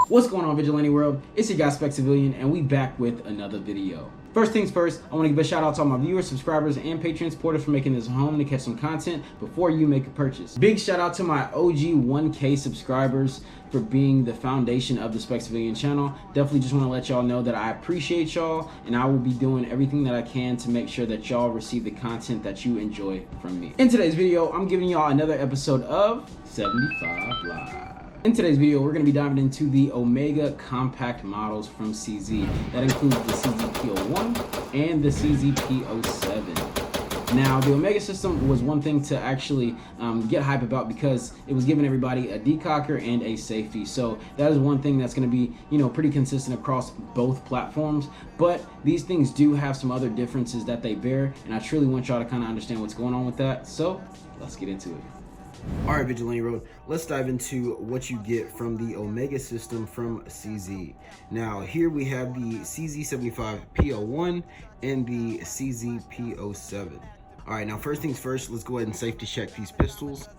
What's going on, Vigilante World? It's your guy Spec Civilian, and we back with another video. First things first, I want to give a shout out to all my viewers, subscribers, and Patreon supporters for making this home to catch some content before you make a purchase. Big shout out to my OG 1K subscribers for being the foundation of the Spec Civilian channel. Definitely just want to let y'all know that I appreciate y'all, and I will be doing everything that I can to make sure that y'all receive the content that you enjoy from me. In today's video, I'm giving y'all another episode of 75 Live. In today's video, we're going to be diving into the Omega compact models from CZ. That includes the CZ P-01 and the CZ P-07. Now, the Omega system was one thing to actually get hype about because it was giving everybody a decocker and a safety. So that is one thing that's going to be, pretty consistent across both platforms. But these things do have some other differences that they bear, and I truly want y'all to kind of understand what's going on with that. So let's get into it. Alright, Vigilante Road, let's dive into what you get from the Omega system from CZ. Now, here we have the CZ75 P-01 and the CZ P-07. Alright, now first things first, let's go ahead and safety check these pistols.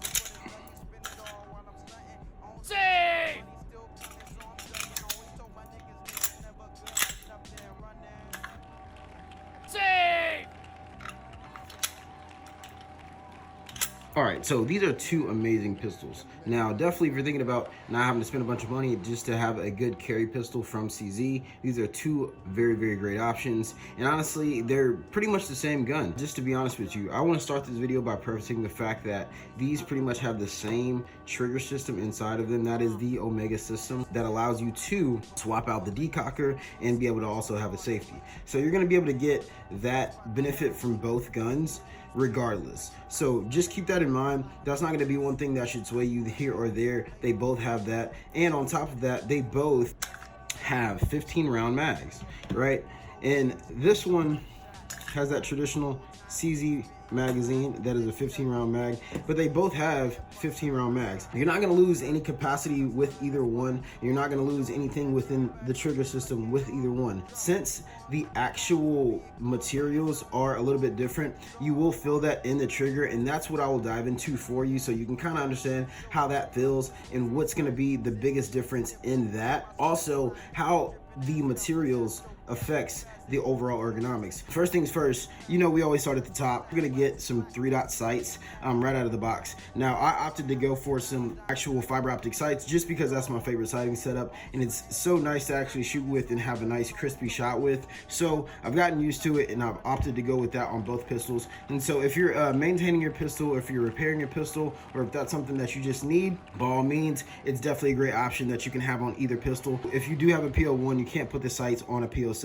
Alright, so these are two amazing pistols. Now, definitely if you're thinking about not having to spend a bunch of money just to have a good carry pistol from CZ, these are two very, very great options. And honestly, they're pretty much the same gun. Just to be honest with you, I want to start this video by prefacing the fact that these pretty much have the same trigger system inside of them. That is the Omega system that allows you to swap out the decocker and be able to also have a safety. So you're going to be able to get that benefit from both guns regardless. So just keep that in mind. That's not going to be one thing that should sway you here or there. They both have that, and on top of that, they both have 15 round mags, right? And this one has that traditional CZ magazine that is a 15 round mag, but they both have 15 round mags. You're not going to lose any capacity with either one. You're not going to lose anything within the trigger system with either one. Since the actual materials are a little bit different, you will feel that in the trigger, and that's what I will dive into for you so you can kind of understand how that feels and what's going to be the biggest difference in that. Also, how the materials affects the overall ergonomics. First things first, we always start at the top. We're gonna get some 3-dot sights right out of the box. Now, I opted to go for some actual fiber optic sights just because that's my favorite sighting setup, and it's so nice to actually shoot with and have a nice crispy shot with. So I've gotten used to it, and I've opted to go with that on both pistols. And so if you're maintaining your pistol, if you're repairing your pistol, or if that's something that you just need, by all means, it's definitely a great option that you can have on either pistol. If you do have a P-01, you can't put the sights on a P-07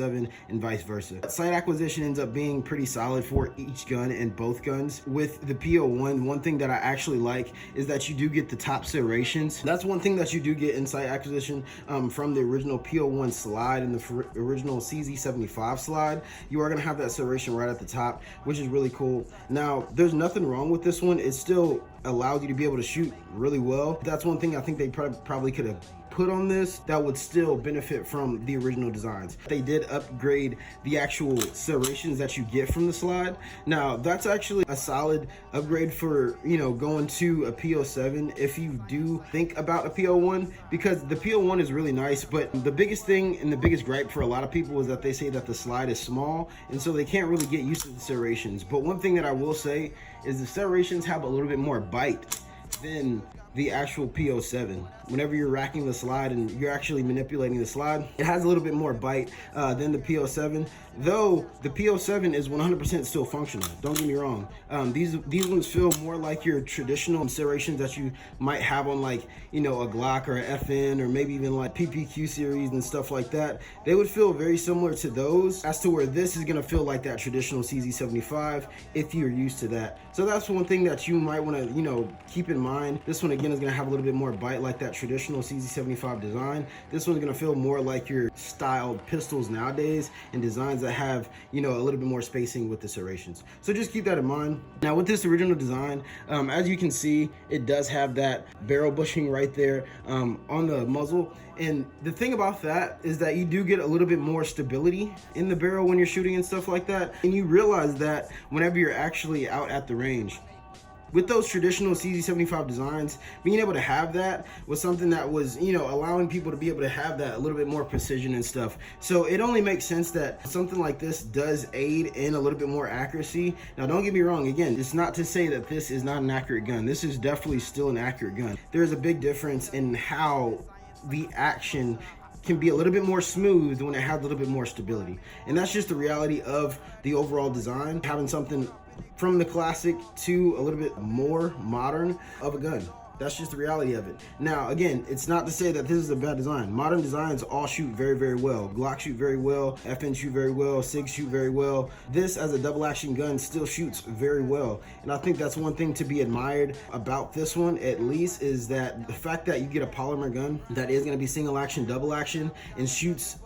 and vice versa. Sight acquisition ends up being pretty solid for each gun and both guns. With the P-01, one thing that I actually like is that you do get the top serrations. That's one thing that you do get in sight acquisition from the original P-01 slide and the original CZ75 slide. You are going to have that serration right at the top, which is really cool. Now, there's nothing wrong with this one. It still allows you to be able to shoot really well. That's one thing I think they probably could have put on this that would still benefit from the original designs. They did upgrade the actual serrations that you get from the slide. Now, that's actually a solid upgrade for, going to a P-07 if you do think about a P-01, because the P-01 is really nice, but the biggest thing and the biggest gripe for a lot of people is that they say that the slide is small, and so they can't really get used to the serrations. But one thing that I will say is the serrations have a little bit more bite than the actual P-07. Whenever you're racking the slide and you're actually manipulating the slide, it has a little bit more bite than the P-07, though the P-07 is 100% still functional. Don't get me wrong. These ones feel more like your traditional serrations that you might have on a Glock or an FN or maybe even like PPQ series and stuff like that. They would feel very similar to those, as to where this is gonna feel like that traditional CZ75 if you're used to that. So that's one thing that you might wanna, keep in mind. This one again is gonna have a little bit more bite like that traditional CZ75 design. This one's gonna feel more like your styled pistols nowadays and designs that have, a little bit more spacing with the serrations. So just keep that in mind. Now with this original design, as you can see, it does have that barrel bushing right there on the muzzle. And the thing about that is that you do get a little bit more stability in the barrel when you're shooting and stuff like that. And you realize that whenever you're actually out at the range. with those traditional CZ75 designs, being able to have that was something that was, you know, allowing people to be able to have that a little bit more precision and stuff. So it only makes sense that something like this does aid in a little bit more accuracy. Now, don't get me wrong, again, it's not to say that this is not an accurate gun. This is definitely still an accurate gun. There's a big difference in how the action can be a little bit more smooth when it has a little bit more stability. And that's just the reality of the overall design, having something from the classic to a little bit more modern of a gun. That's just the reality of it. Now, again, it's not to say that this is a bad design. Modern designs all shoot very, very well. Glock shoot very well, FN shoot very well, SIG shoot very well. This, as a double action gun, still shoots very well. And I think that's one thing to be admired about this one, at least, is that the fact that you get a polymer gun that is gonna be single action, double action, and shoots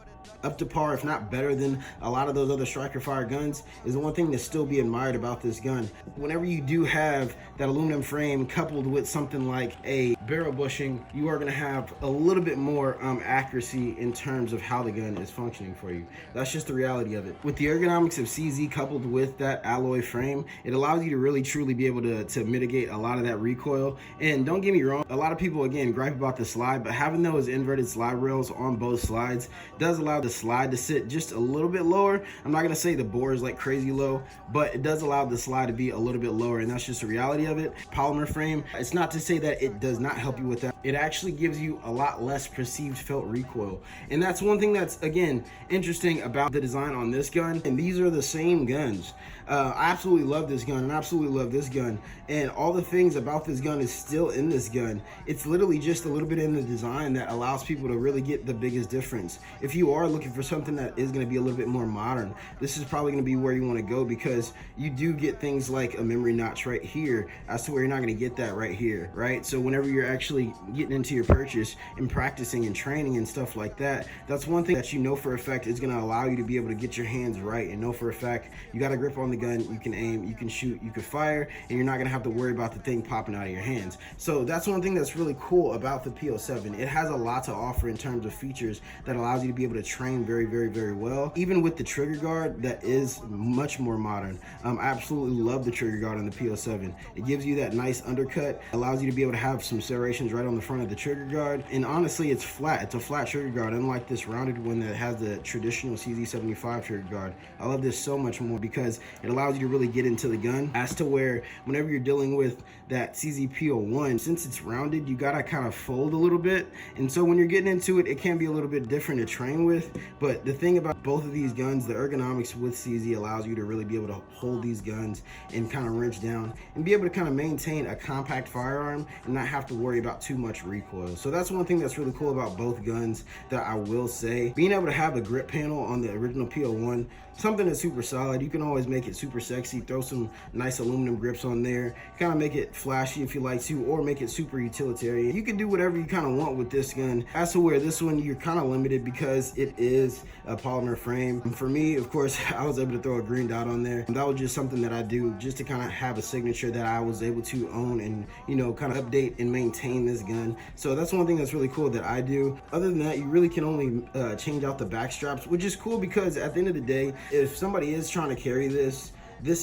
up to par, if not better than a lot of those other striker fire guns, is the one thing to still be admired about this gun. Whenever you do have that aluminum frame coupled with something like a barrel bushing, you are going to have a little bit more accuracy in terms of how the gun is functioning for you. That's just the reality of it. With the ergonomics of CZ coupled with that alloy frame, it allows you to really truly be able to mitigate a lot of that recoil. And don't get me wrong, a lot of people, again, gripe about the slide, but having those inverted slide rails on both slides does allow the slide to sit just a little bit lower. I'm not gonna say the bore is like crazy low, but it does allow the slide to be a little bit lower, and that's just the reality of it. Polymer frame, it's not to say that it does not help you with that. It actually gives you a lot less perceived felt recoil, and that's one thing that's, again, interesting about the design on this gun. And these are the same guns. I absolutely love this gun and absolutely love this gun, and all the things about this gun is still in this gun. It's literally just a little bit in the design that allows people to really get the biggest difference. If you are looking for something that is going to be a little bit more modern, this is probably going to be where you want to go, because you do get things like a memory notch right here, as to where you're not going to get that right here, right? So whenever you're actually getting into your purchase and practicing and training and stuff like that, that's one thing that you know for a fact is going to allow you to be able to get your hands right, and know for a fact you got a grip on the gun, you can aim, you can shoot, you can fire, and you're not going to have to worry about the thing popping out of your hands. So that's one thing that's really cool about the P-07. It has a lot to offer in terms of features that allows you to be able to train very, very, very well. Even with the trigger guard, that is much more modern. I absolutely love the trigger guard on the P-07. It gives you that nice undercut, allows you to be able to have some serrations right on the front of the trigger guard, and honestly, it's flat. It's a flat trigger guard, unlike this rounded one that has the traditional CZ75 trigger guard. I love this so much more because it allows you to really get into the gun, as to where whenever you're dealing with that CZ P-01, since it's rounded, you gotta kind of fold a little bit, and so when you're getting into it, it can be a little bit different to train with. But the thing about both of these guns, the ergonomics with CZ allows you to really be able to hold these guns and kind of wrench down and be able to kind of maintain a compact firearm and not have to worry about too much recoil. So that's one thing that's really cool about both guns that I will say. Being able to have a grip panel on the original P-01, something that's super solid. You can always make it super sexy, throw some nice aluminum grips on there, kind of make it flashy if you like to, or make it super utilitarian. You can do whatever you kind of want with this gun, as to where this one you're kind of limited because it is a polymer frame. And for me, of course, I was able to throw a green dot on there. And that was just something that I do just to kind of have a signature that I was able to own and, you know, kind of update and maintain this gun. So that's one thing that's really cool that I do. Other than that, you really can only change out the back straps, which is cool because at the end of the day, if somebody is trying to carry this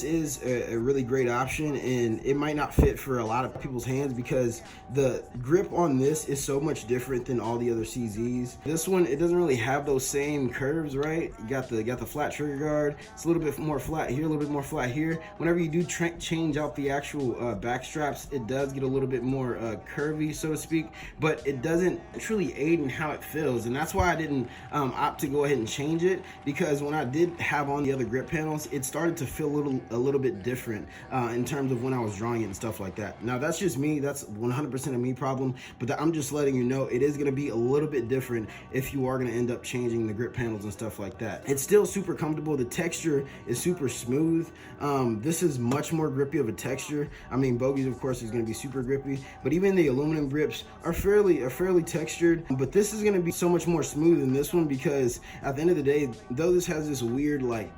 is a really great option, and it might not fit for a lot of people's hands because the grip on this is so much different than all the other CZs. This one, it doesn't really have those same curves, right? You got the flat trigger guard. It's a little bit more flat here, a little bit more flat here. Whenever you do change out the actual back straps, it does get a little bit more curvy, so to speak, but it doesn't truly aid in how it feels. And that's why I didn't opt to go ahead and change it, because when I did have on the other grip panels, it started to feel a little bit different in terms of when I was drawing it and stuff like that. Now that's just me, that's 100% a me problem, but I'm just letting you know it is going to be a little bit different if you are going to end up changing the grip panels and stuff like that. It's still super comfortable. The texture is super smooth. This is much more grippy of a texture. I mean, bogeys of course is going to be super grippy, but even the aluminum grips are fairly textured, but this is going to be so much more smooth than this one, because at the end of the day, though this has this weird like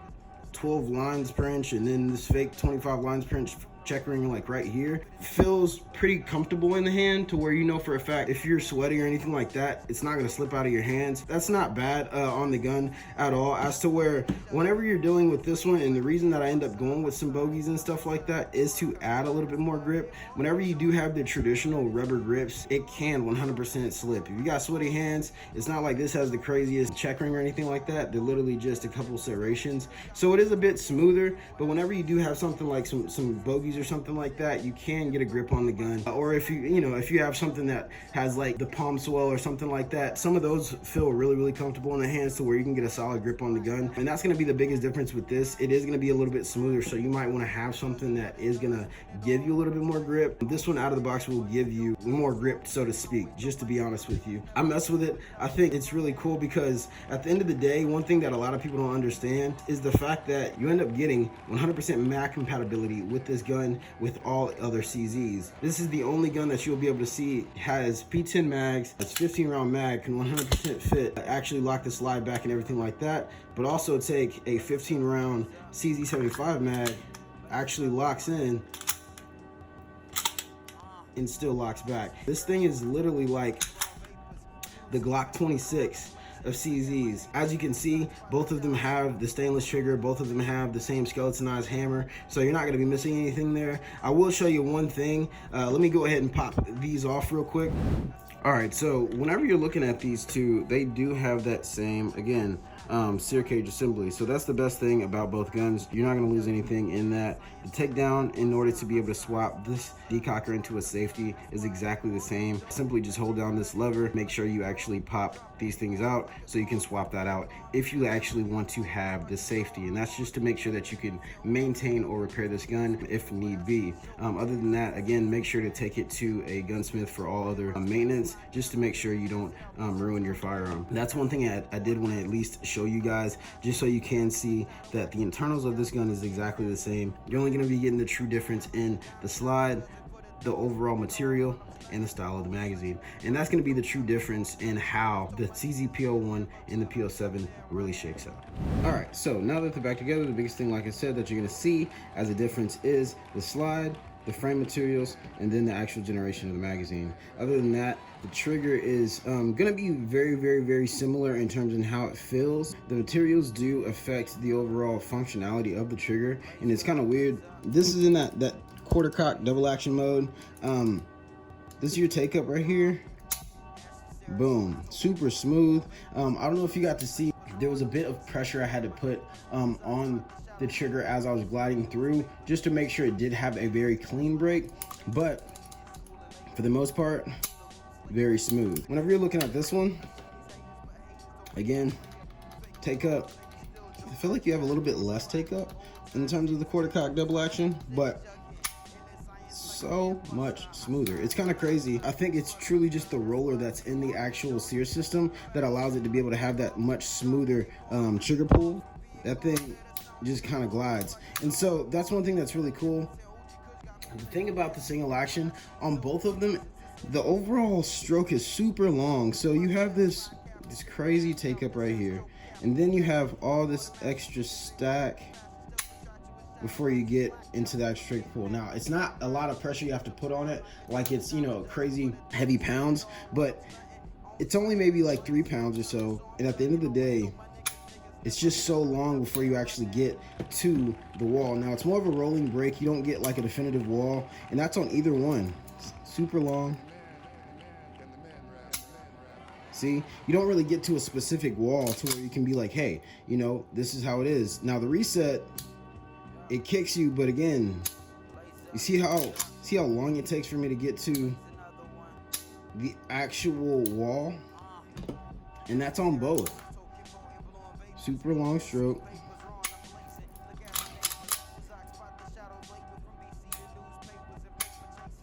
12 lines per inch and then this fake 25 lines per inch checkering like right here, feels pretty comfortable in the hand, to where you know for a fact if you're sweaty or anything like that, it's not going to slip out of your hands. That's not bad on the gun at all, as to where whenever you're dealing with this one, and the reason that I end up going with some bogeys and stuff like that is to add a little bit more grip. Whenever you do have the traditional rubber grips, it can 100% slip. If you got sweaty hands, it's not like this has the craziest checkering or anything like that. They're literally just a couple serrations, so it is a bit smoother. But whenever you do have something like some bogeys or something like that, you can get a grip on the gun. Or if if you have something that has like the palm swell or something like that, some of those feel really comfortable in the hands, to where you can get a solid grip on the gun. And that's going to be the biggest difference with this. It is going to be a little bit smoother, so you might want to have something that is going to give you a little bit more grip. This one out of the box will give you more grip, so to speak, just to be honest with you. I mess with it. I think it's really cool because at the end of the day, one thing that a lot of people don't understand is the fact that you end up getting 100% mag compatibility with this gun with all other CZs. This is the only gun that you'll be able to see has P10 mags, it's 15 round mag, can 100% fit, actually lock the slide back and everything like that, but also take a 15 round CZ75 mag, actually locks in and still locks back. This thing is literally like the Glock 26 of CZs. As you can see, both of them have the stainless trigger, both of them have the same skeletonized hammer, so you're not going to be missing anything there. I will show you one thing. Let me go ahead and pop these off real quick. All right, so whenever you're looking at these two, they do have that same, again, sear cage assembly. So that's the best thing about both guns. You're not going to lose anything in that. The takedown, in order to be able to swap this decocker into a safety, is exactly the same. Simply just hold down this lever, make sure you actually pop these things out so you can swap that out if you actually want to have the safety. And that's just to make sure that you can maintain or repair this gun if need be. Other than that, again, make sure to take it to a gunsmith for all other maintenance, just to make sure you don't ruin your firearm. That's one thing I did want to at least show you guys, just so you can see that the internals of this gun is exactly the same. You're only going to be getting the true difference in the slide, the overall material, and the style of the magazine. And that's going to be the true difference in how the CZ P-01 and the P-07 really shakes out. All right, so now that they're back together, the biggest thing, like I said, that you're going to see as a difference is the slide, the frame materials, and then the actual generation of the magazine. Other than that, the trigger is gonna be very similar in terms of how it feels. The materials do affect the overall functionality of the trigger, and it's kind of weird. This is in that quarter cock double action mode. This is your take up right here. Boom, super smooth. I don't know if you got to see, there was a bit of pressure I had to put on the trigger as I was gliding through, just to make sure it did have a very clean break, but for the most part, very smooth. Whenever you're looking at this one, again, take up, I feel like you have a little bit less take up in terms of the quarter cock double action, but so much smoother. It's kind of crazy. I think it's truly just the roller that's in the actual sear system that allows it to be able to have that much smoother trigger pull. That thing just kind of glides. And so that's one thing that's really cool. The thing about the single action on both of them, the overall stroke is super long. So you have this crazy take up right here, and then you have all this extra stack before you get into that straight pull. Now, it's not a lot of pressure you have to put on it, like it's, crazy heavy pounds, but it's only maybe like 3 pounds or so. And at the end of the day, it's just so long before you actually get to the wall. Now, it's more of a rolling break. You don't get like a definitive wall, and that's on either one. Super long. See, you don't really get to a specific wall to where you can be like, hey, this is how it is. Now, the reset, it kicks you, but again, you see how long it takes for me to get to the actual wall? And that's on both. Super long stroke.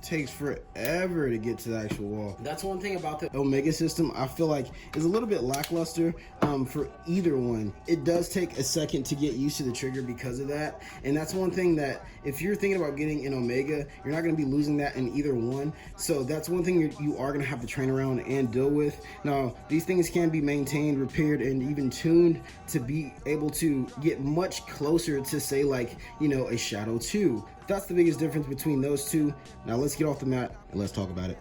Takes forever to get to the actual wall. That's one thing about the Omega system I feel like is a little bit lackluster for either one. It does take a second to get used to the trigger because of that, and that's one thing that if you're thinking about getting an Omega, you're not going to be losing that in either one. So that's one thing you are going to have to train around and deal with. Now, these things can be maintained, repaired, and even tuned to be able to get much closer to, say, like, a Shadow 2, That's the biggest difference between those two. Now let's get off the mat and let's talk about it.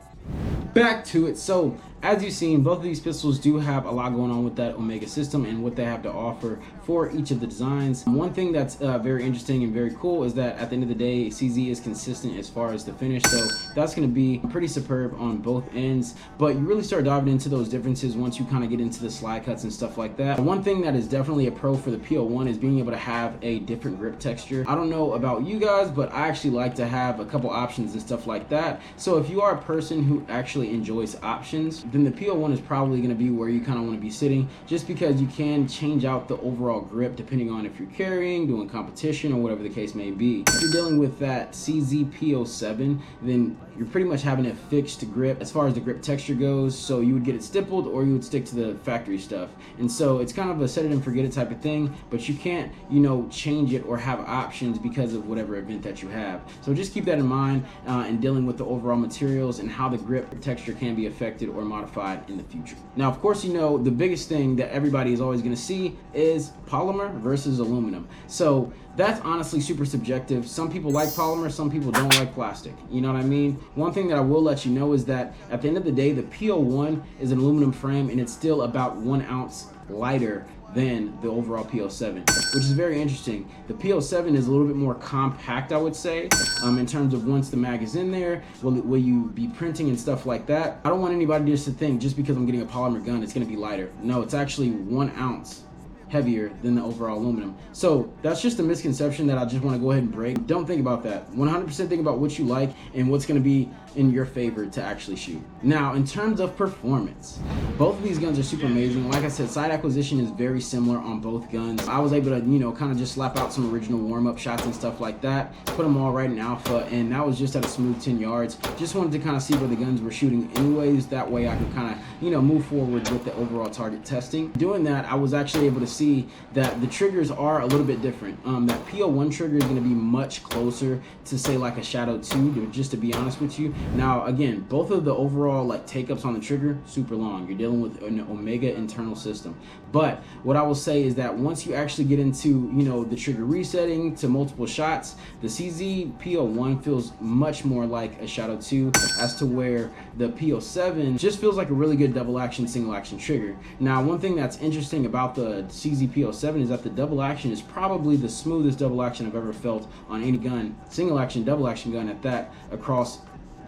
Back to it. So as you've seen, both of these pistols do have a lot going on with that Omega system and what they have to offer for each of the designs. One thing that's very interesting and very cool is that at the end of the day, CZ is consistent as far as the finish, so that's going to be pretty superb on both ends. But you really start diving into those differences once you kind of get into the slide cuts and stuff like that. One thing that is definitely a pro for the P-01 is being able to have a different grip texture. I don't know about you guys, but I actually like to have a couple options and stuff like that. So if you are a person who actually enjoys options, then the P-01 is probably going to be where you kind of want to be sitting, just because you can change out the overall grip depending on if you're carrying, doing competition, or whatever the case may be. If you're dealing with that CZ P-07, then you're pretty much having a fixed grip as far as the grip texture goes, so you would get it stippled or you would stick to the factory stuff. And so it's kind of a set it and forget it type of thing, but you can't, you know, change it or have options because of whatever event that you have. So just keep that in mind in dealing with the overall materials and how the grip texture can be affected or modified in the future. Now, of course, you know, the biggest thing that everybody is always going to see is polymer versus aluminum. So that's honestly super subjective. Some people like polymer, some people don't like plastic. You know what I mean? One thing that I will let you know is that at the end of the day, the P-01 is an aluminum frame and it's still about 1 ounce lighter than the overall P-07, which is very interesting. The P-07 is a little bit more compact, I would say, in terms of once the mag is in there, will you be printing and stuff like that. I don't want anybody just to think just because I'm getting a polymer gun, it's gonna be lighter. No, it's actually 1 ounce heavier than the overall aluminum. So that's just a misconception that I just want to go ahead and break. Don't think about that. 100% think about what you like and what's going to be in your favor to actually shoot. Now, in terms of performance, both of these guns are super amazing. Like I said, sight acquisition is very similar on both guns. I was able to, you know, kind of just slap out some original warm-up shots and stuff like that, put them all right in alpha, and that was just at a smooth 10 yards. Just wanted to kind of see where the guns were shooting anyways. That way I could kind of, you know, move forward with the overall target testing. Doing that, I was actually able to see that the triggers are a little bit different. That P-01 trigger is going to be much closer to, say, like a Shadow 2, just to be honest with you. Now, again, both of the overall like take-ups on the trigger, super long. You're dealing with an Omega internal system. But what I will say is that once you actually get into, you know, the trigger resetting to multiple shots, the CZ P-01 feels much more like a Shadow 2, as to where the P-07 just feels like a really good double action, single action trigger. Now, one thing that's interesting about the CZ P-07 is that the double action is probably the smoothest double action I've ever felt on any gun, single action, double action gun at that, across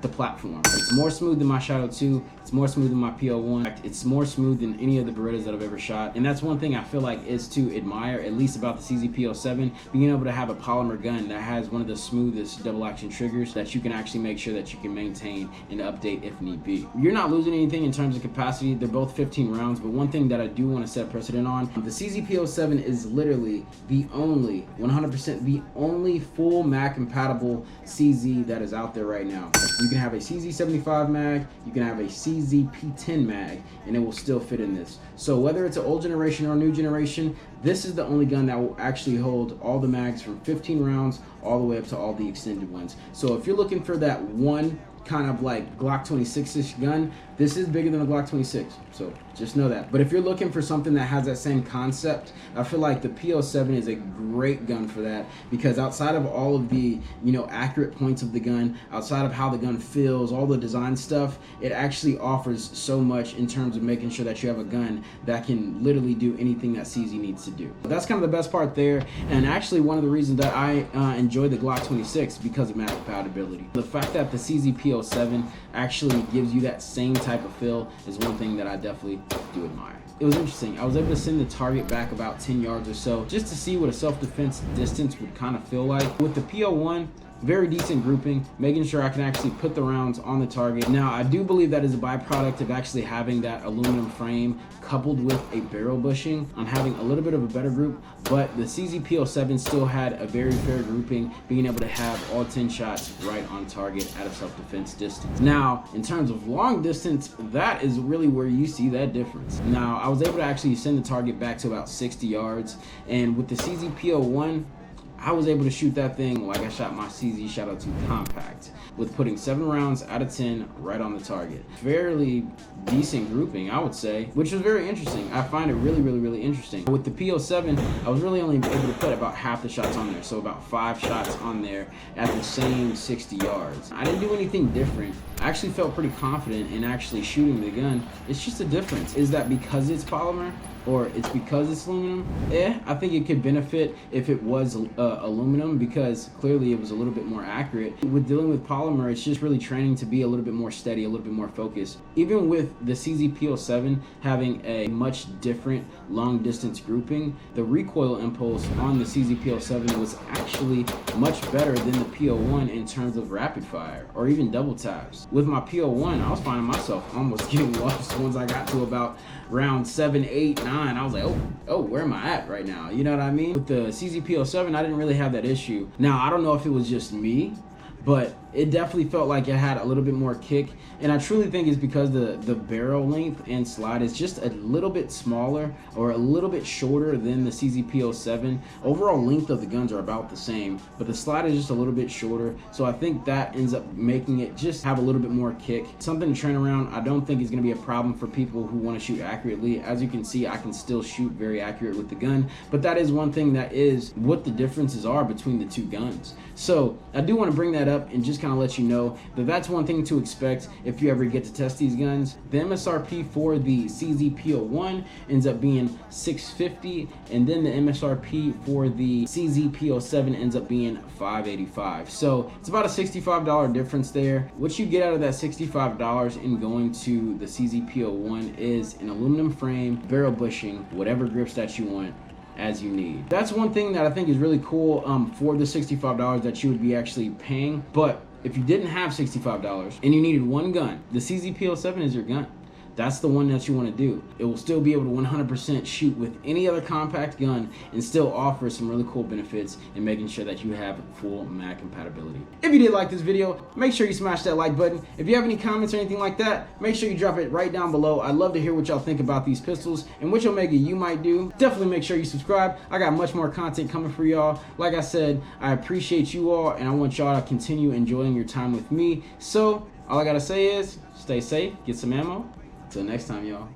the platform. It's more smooth than my Shadow 2, it's more smooth than my P-01, it's more smooth than any of the Berettas that I've ever shot. And that's one thing I feel like is to admire, at least about the CZ P-07, being able to have a polymer gun that has one of the smoothest double action triggers that you can actually make sure that you can maintain and update if need be. You're not losing anything in terms of capacity. They're both 15 rounds, but one thing that I do want to set precedent on, the CZ P-07 is literally the only, 100% the only full mag compatible CZ that is out there right now. You can have a CZ75 mag, you can have a CZ P10 mag, and it will still fit in this. So whether it's an old generation or new generation, this is the only gun that will actually hold all the mags from 15 rounds all the way up to all the extended ones. So if you're looking for that one kind of like Glock 26-ish gun, this is bigger than a Glock 26, so just know that. But if you're looking for something that has that same concept, I feel like the P-07 is a great gun for that, because outside of all of the, you know, accurate points of the gun, outside of how the gun feels, all the design stuff, it actually offers so much in terms of making sure that you have a gun that can literally do anything that CZ needs to do. But that's kind of the best part there, and actually one of the reasons that I enjoy the Glock 26 because of mag compatibility. The fact that the CZ P-07 actually gives you that same type of feel is one thing that I definitely do admire. It was interesting. I was able to send the target back about 10 yards or so just to see what a self-defense distance would kind of feel like. With the P-01, very decent grouping, making sure I can actually put the rounds on the target. Now, I do believe that is a byproduct of actually having that aluminum frame coupled with a barrel bushing. I'm having a little bit of a better group, but the CZ P-07 still had a very fair grouping, being able to have all 10 shots right on target at a self-defense distance. Now, in terms of long distance, that is really where you see that difference. Now, I was able to actually send the target back to about 60 yards, and with the CZ P-01, I was able to shoot that thing like I shot my CZ Shadow 2 Compact, with putting 7 rounds out of 10 right on the target. Fairly decent grouping, I would say, which was very interesting. I find it really interesting. With the P-07, I was really only able to put about half the shots on there, so about 5 shots on there at the same 60 yards. I didn't do anything different. I actually felt pretty confident in actually shooting the gun. It's just a difference. Is that because it's polymer, or it's because it's aluminum? I think it could benefit if it was aluminum, because clearly it was a little bit more accurate. With dealing with polymer, it's just really training to be a little bit more steady, a little bit more focused. Even with the CZ P-07 having a much different long distance grouping, the recoil impulse on the CZ P-07 was actually much better than the P-01 in terms of rapid fire or even double taps. With my P-01, I was finding myself almost getting lost once I got to about round 7, 8, 9. I was like, oh, where am I at right now? You know what I mean? With the CZ P-07, I didn't really have that issue. Now, I don't know if it was just me, but it definitely felt like it had a little bit more kick, and I truly think it's because the barrel length and slide is just a little bit smaller or a little bit shorter than the CZ P-07. Overall length of the guns are about the same, but the slide is just a little bit shorter, so I think that ends up making it just have a little bit more kick. Something to train around. I don't think it's going to be a problem for people who want to shoot accurately. As you can see, I can still shoot very accurate with the gun, but that is one thing that is what the differences are between the two guns. So I do want to bring that up and just kind of let you know that that's one thing to expect if you ever get to test these guns. The MSRP for the CZ P-01 ends up being $650, and then the MSRP for the CZ P-07 ends up being $585. So it's about a $65 difference there. What you get out of that $65 in going to the CZ P-01 is an aluminum frame, barrel bushing, whatever grips that you want, as you need. That's one thing that I think is really cool for the $65 that you would be actually paying. But if you didn't have $65 and you needed one gun, the CZ P-07 is your gun. That's the one that you want to do. It will still be able to 100% shoot with any other compact gun and still offer some really cool benefits in making sure that you have full mag compatibility. If you did like this video, make sure you smash that like button. If you have any comments or anything like that, make sure you drop it right down below. I'd love to hear what y'all think about these pistols and which Omega you might do. Definitely make sure you subscribe. I got much more content coming for y'all. Like I said, I appreciate you all, and I want y'all to continue enjoying your time with me. So all I gotta say is stay safe, get some ammo. Till next time, y'all.